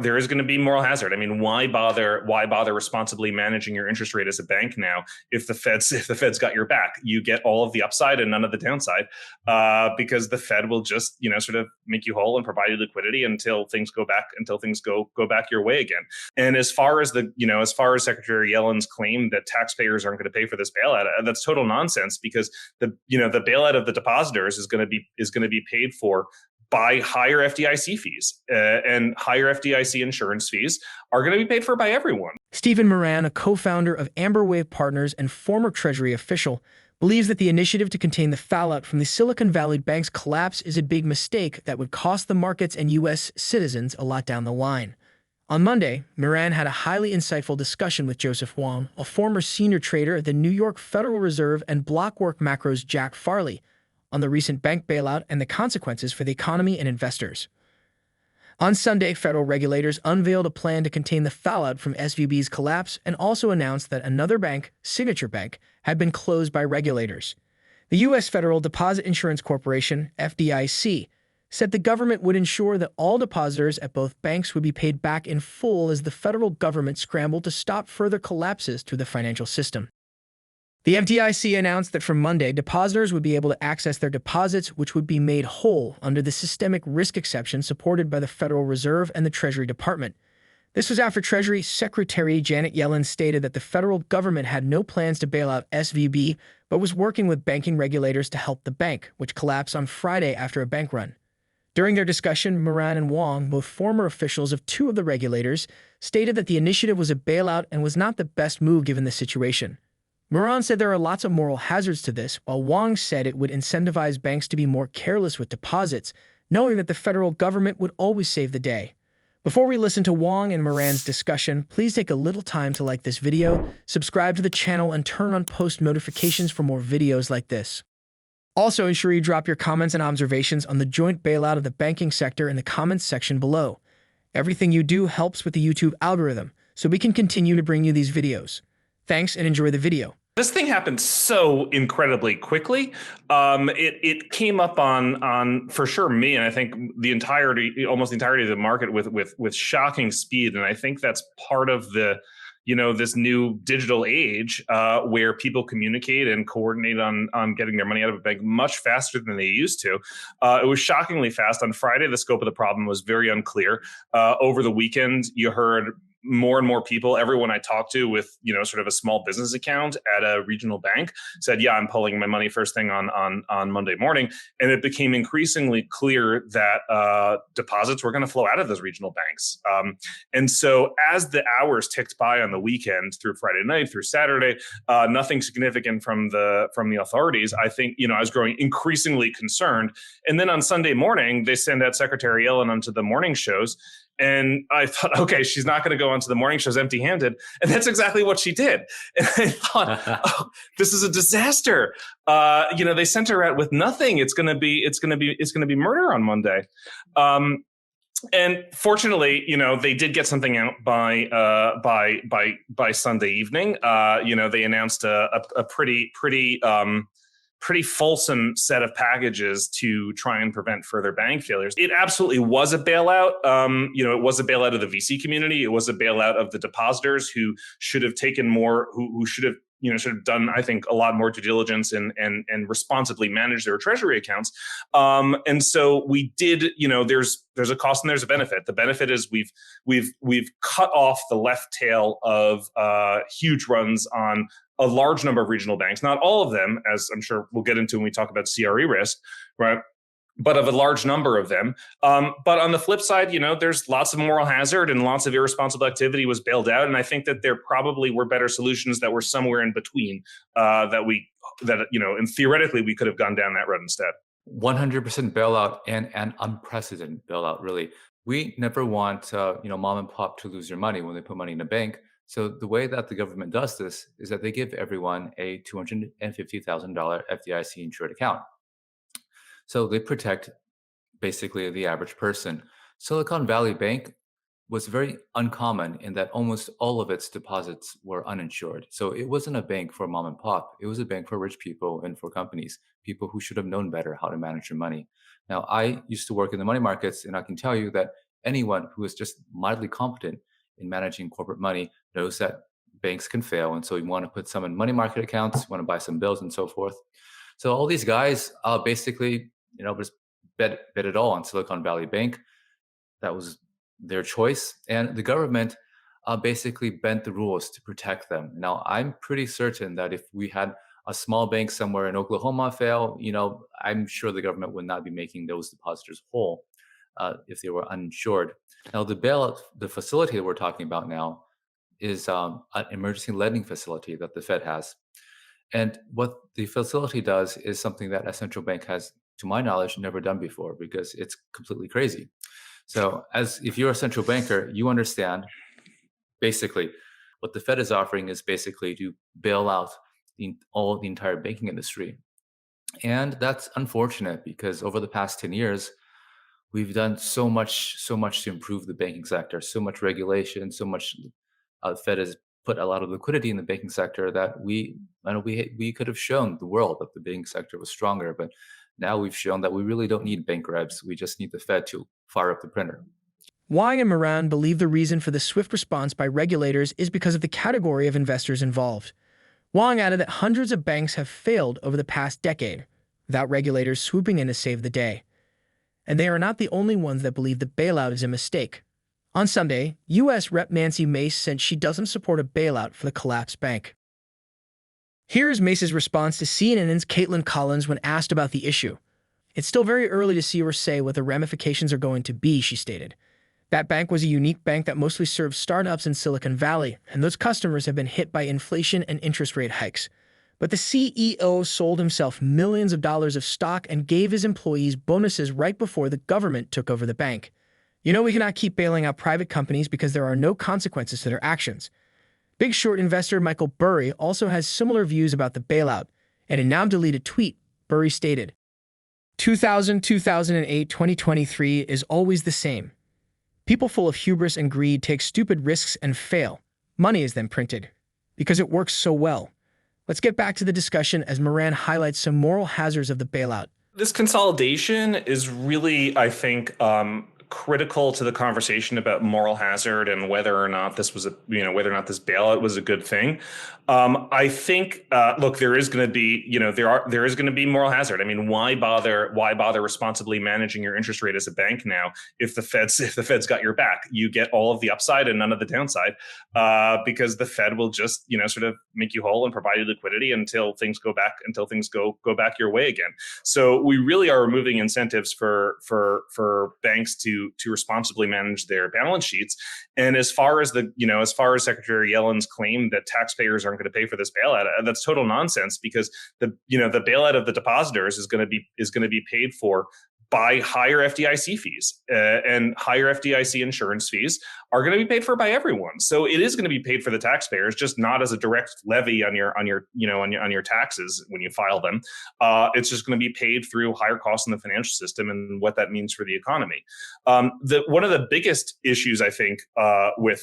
there is going to be moral hazard. I mean, why bother responsibly managing your interest rate as a bank now if the Fed's got your back? You get all of the upside and none of the downside, because the Fed will just, sort of make you whole and provide you liquidity until things go back your way again. And as far as Secretary Yellen's claim that taxpayers aren't going to pay for this bailout, that's total nonsense, because the bailout of the depositors is going to be paid for by higher FDIC fees, and higher FDIC insurance fees are going to be paid for by everyone. Stephen Miran, a co-founder of Amberwave Partners and former Treasury official, believes that the initiative to contain the fallout from the Silicon Valley Bank's collapse is a big mistake that would cost the markets and U.S. citizens a lot down the line. On Monday, Miran had a highly insightful discussion with Joseph Wang, a former senior trader at the New York Federal Reserve and Blockworks Macro's Jack Farley, on the recent bank bailout and the consequences for the economy and investors. On Sunday, federal regulators unveiled a plan to contain the fallout from SVB's collapse and also announced that another bank, Signature Bank, had been closed by regulators. The U.S. Federal Deposit Insurance Corporation, FDIC, said the government would ensure that all depositors at both banks would be paid back in full as the federal government scrambled to stop further collapses to the financial system. The FDIC announced that from Monday, depositors would be able to access their deposits, which would be made whole under the systemic risk exception supported by the Federal Reserve and the Treasury Department. This was after Treasury Secretary Janet Yellen stated that the federal government had no plans to bail out SVB, but was working with banking regulators to help the bank, which collapsed on Friday after a bank run. During their discussion, Miran and Wang, both former officials of two of the regulators, stated that the initiative was a bailout and was not the best move given the situation. Miran said there are lots of moral hazards to this, while Wang said it would incentivize banks to be more careless with deposits, knowing that the federal government would always save the day. Before we listen to Wang and Miran's discussion, please take a little time to like this video, subscribe to the channel, and turn on post notifications for more videos like this. Also, ensure you drop your comments and observations on the joint bailout of the banking sector in the comments section below. Everything you do helps with the YouTube algorithm, so we can continue to bring you these videos. Thanks and enjoy the video. This thing happened so incredibly quickly. It came up on for sure me, and I think almost the entirety of the market with shocking speed. And I think that's part of the, this new digital age where people communicate and coordinate on getting their money out of a bank much faster than they used to. It was shockingly fast. On Friday, the scope of the problem was very unclear. Over the weekend, you heard more and more people, everyone I talked to with, sort of a small business account at a regional bank said, yeah, I'm pulling my money first thing on Monday morning. And it became increasingly clear that deposits were going to flow out of those regional banks. And so as the hours ticked by on the weekend through Friday night, through Saturday, nothing significant from the authorities, I think, I was growing increasingly concerned. And then on Sunday morning, they send out Secretary Yellen onto the morning shows. And I thought, okay, she's not going to go onto the morning shows empty-handed, and that's exactly what she did. And I thought, oh, this is a disaster. They sent her out with nothing. It's going to be murder on Monday. And fortunately, they did get something out by Sunday evening. They announced a pretty fulsome set of packages to try and prevent further bank failures. It absolutely was a bailout. It was a bailout of the VC community. It was a bailout of the depositors who should have taken more, who should have done, I think, a lot more due diligence and responsibly manage their treasury accounts. And so we did, there's a cost and there's a benefit. The benefit is we've cut off the left tail of huge runs on a large number of regional banks, not all of them, as I'm sure we'll get into when we talk about CRE risk, right? But of a large number of them. But on the flip side, there's lots of moral hazard and lots of irresponsible activity was bailed out. And I think that there probably were better solutions that were somewhere in between and theoretically we could have gone down that road instead. 100% bailout and an unprecedented bailout, really. We never want, mom and pop to lose their money when they put money in a bank. So the way that the government does this is that they give everyone a $250,000 FDIC insured account. So they protect basically the average person. Silicon Valley Bank was very uncommon in that almost all of its deposits were uninsured. So it wasn't a bank for mom and pop. It was a bank for rich people and for companies, people who should have known better how to manage their money. Now, I used to work in the money markets, and I can tell you that anyone who is just mildly competent in managing corporate money knows that banks can fail. And so you want to put some in money market accounts, you want to buy some bills and so forth. So all these guys basically, just bet it all on Silicon Valley Bank. That was their choice. And the government basically bent the rules to protect them. Now, I'm pretty certain that if we had a small bank somewhere in Oklahoma fail, I'm sure the government would not be making those depositors whole if they were uninsured. Now, the bailout, the facility that we're talking about now is an emergency lending facility that the Fed has. And what the facility does is something that a central bank has, to my knowledge, never done before because it's completely crazy. So as if you're a central banker, you understand basically what the Fed is offering is basically to bail out the entire banking industry. And that's unfortunate because over the past 10 years, we've done so much to improve the banking sector, so much regulation, so much Fed has put a lot of liquidity in the banking sector that we could have shown the world that the banking sector was stronger. But now we've shown that we really don't need bank revs. We just need the Fed to fire up the printer. Wang and Miran believe the reason for the swift response by regulators is because of the category of investors involved. Wang added that hundreds of banks have failed over the past decade, without regulators swooping in to save the day. And they are not the only ones that believe the bailout is a mistake. On Sunday, U.S. Rep. Nancy Mace said she doesn't support a bailout for the collapsed bank. Here is Mace's response to CNN's Caitlin Collins when asked about the issue. It's still very early to see or say what the ramifications are going to be, she stated. That bank was a unique bank that mostly served startups in Silicon Valley, and those customers have been hit by inflation and interest rate hikes. But the CEO sold himself millions of dollars of stock and gave his employees bonuses right before the government took over the bank. We cannot keep bailing out private companies because there are no consequences to their actions. Big Short investor Michael Burry also has similar views about the bailout, and in a now-deleted tweet, Burry stated, 2008, 2023 is always the same. People full of hubris and greed take stupid risks and fail. Money is then printed, because it works so well. Let's get back to the discussion as Miran highlights some moral hazards of the bailout. This consolidation is really, I think, critical to the conversation about moral hazard and whether or not this was whether or not this bailout was a good thing. I think, look, there is going to be, there is going to be moral hazard. I mean, why bother responsibly managing your interest rate as a bank now if the Fed's got your back? You get all of the upside and none of the downside, because the Fed will just, sort of make you whole and provide you liquidity until things go back back your way again. So we really are removing incentives for banks to responsibly manage their balance sheets. And as far as Secretary Yellen's claim that taxpayers aren't going to pay for this bailout, that's total nonsense, because the bailout of the depositors is going to be paid for by higher FDIC fees, and higher FDIC insurance fees are going to be paid for by everyone. So it is going to be paid for the taxpayers, just not as a direct levy on your taxes when you file them. It's just going to be paid through higher costs in the financial system and what that means for the economy. One of the biggest issues, I think, with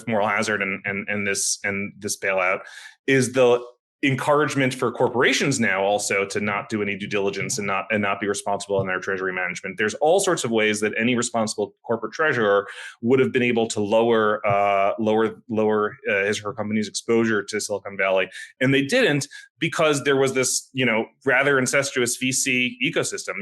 moral hazard and this bailout is the encouragement for corporations now also to not do any due diligence and not be responsible in their treasury management. There's all sorts of ways that any responsible corporate treasurer would have been able to lower his or her company's exposure to Silicon Valley, and they didn't, because there was this rather incestuous VC ecosystem.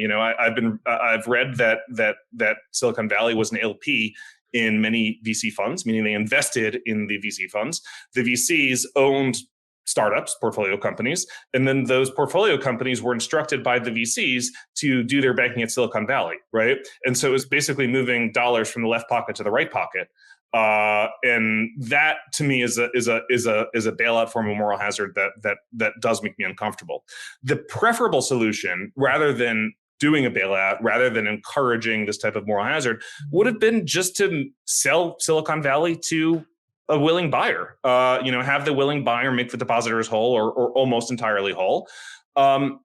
I've read that Silicon Valley was an LP in many VC funds, meaning they invested in the VC funds. The VCs owned startups, portfolio companies, and then those portfolio companies were instructed by the VCs to do their banking at Silicon Valley, right? And so it was basically moving dollars from the left pocket to the right pocket, and that to me is a bailout form of moral hazard that does make me uncomfortable. The preferable solution, rather than doing a bailout, rather than encouraging this type of moral hazard, would have been just to sell Silicon Valley to a willing buyer, have the willing buyer make the depositors whole or almost entirely whole. And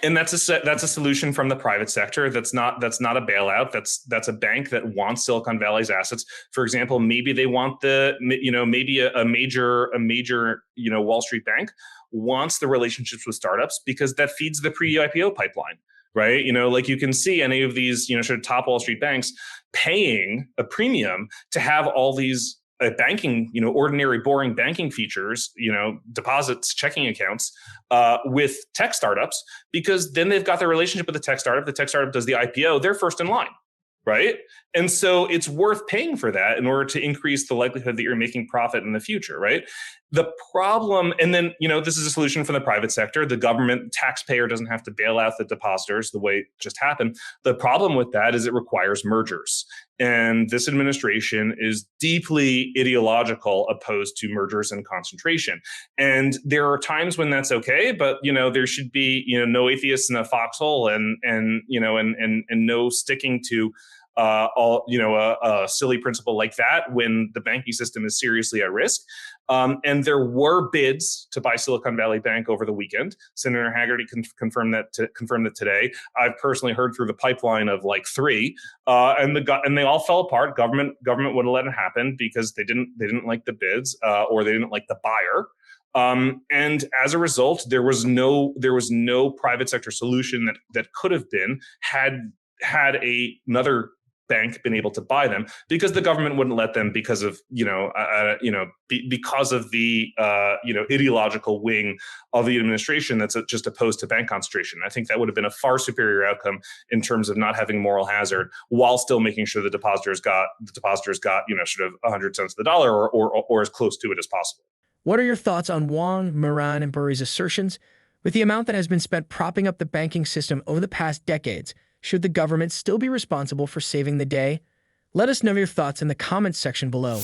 that's a solution from the private sector. That's not a bailout. That's a bank that wants Silicon Valley's assets. For example, maybe they want maybe a major Wall Street bank wants the relationships with startups because that feeds the pre-IPO pipeline. right? Like you can see any of these, sort of top Wall Street banks paying a premium to have all these banking, ordinary boring banking features, deposits, checking accounts with tech startups, because then they've got their relationship with the tech startup. The tech startup does the IPO, they're first in line. Right. And so it's worth paying for that in order to increase the likelihood that you're making profit in the future. Right. The problem, and then, this is a solution for the private sector. The government taxpayer doesn't have to bail out the depositors the way it just happened. The problem with that is it requires mergers. And this administration is deeply ideological opposed to mergers and concentration. And there are times when that's okay, but there should be no atheists in a foxhole, and no sticking to a silly principle like that when the banking system is seriously at risk. And there were bids to buy Silicon Valley Bank over the weekend. Senator Haggerty confirmed that today. I've personally heard through the pipeline of like 3, and they all fell apart. Government wouldn't let it happen because they didn't like the bids, or they didn't like the buyer. And as a result, there was no private sector solution that could have been had another bank been able to buy them, because the government wouldn't let them because of because of the ideological wing of the administration that's just opposed to bank concentration. I think that would have been a far superior outcome in terms of not having moral hazard, while still making sure the depositors got sort of 100 cents of the dollar, or as close to it as possible. What are your thoughts on Wang, Miran, and Burry's assertions? With the amount that has been spent propping up the banking system over the past decades, should the government still be responsible for saving the day? Let us know your thoughts in the comments section below.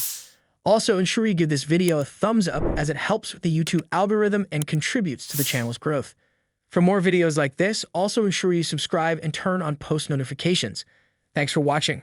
Also, ensure you give this video a thumbs up, as it helps with the YouTube algorithm and contributes to the channel's growth. For more videos like this, also ensure you subscribe and turn on post notifications. Thanks for watching.